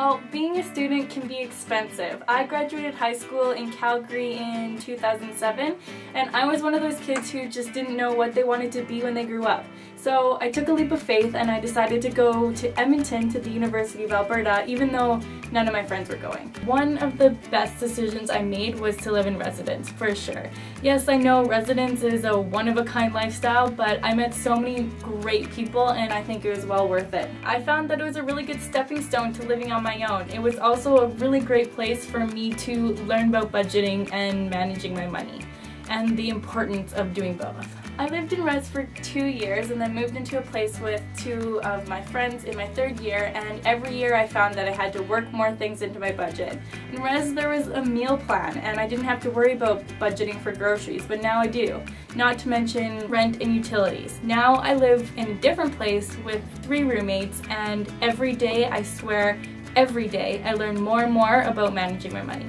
Well, being a student can be expensive. I graduated high school in Calgary in 2007, and I was one of those kids who just didn't know what they wanted to be when they grew up. So I took a leap of faith and I decided to go to Edmonton to the University of Alberta, even though none of my friends were going. One of the best decisions I made was to live in residence, for sure. Yes, I know residence is a one-of-a-kind lifestyle, but I met so many great people and I think it was well worth it. I found that it was a really good stepping stone to living on my own. It was also a really great place for me to learn about budgeting and managing my money, and the importance of doing both. I lived in res for 2 years and then moved into a place with 2 of my friends in my 3rd year, and every year I found that I had to work more things into my budget. In res there was a meal plan and I didn't have to worry about budgeting for groceries, but now I do. Not to mention rent and utilities. Now I live in a different place with 3 roommates, and every day, I swear, every day I learn more and more about managing my money.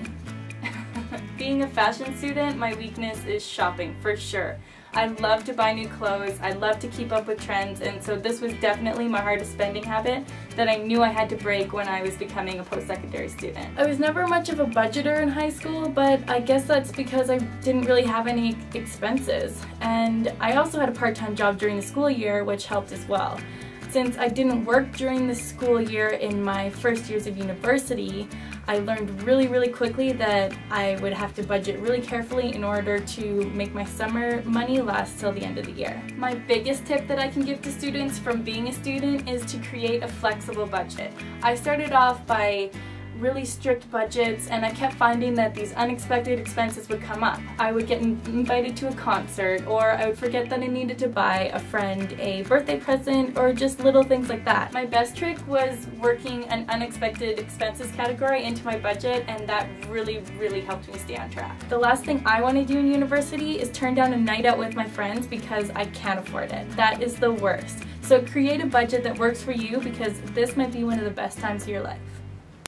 Being a fashion student, my weakness is shopping, for sure. I love to buy new clothes, I love to keep up with trends, and so this was definitely my hardest spending habit that I knew I had to break when I was becoming a post-secondary student. I was never much of a budgeter in high school, but I guess that's because I didn't really have any expenses. And I also had a part-time job during the school year, which helped as well. Since I didn't work during the school year in my first years of university, I learned really quickly that I would have to budget really carefully in order to make my summer money last till the end of the year. My biggest tip that I can give to students from being a student is to create a flexible budget. I started off by really strict budgets, and I kept finding that these unexpected expenses would come up. I would get invited to a concert, or I would forget that I needed to buy a friend a birthday present, or just little things like that. My best trick was working an unexpected expenses category into my budget, and that really helped me stay on track. The last thing I want to do in university is turn down a night out with my friends because I can't afford it. That is the worst. So create a budget that works for you, because this might be one of the best times of your life.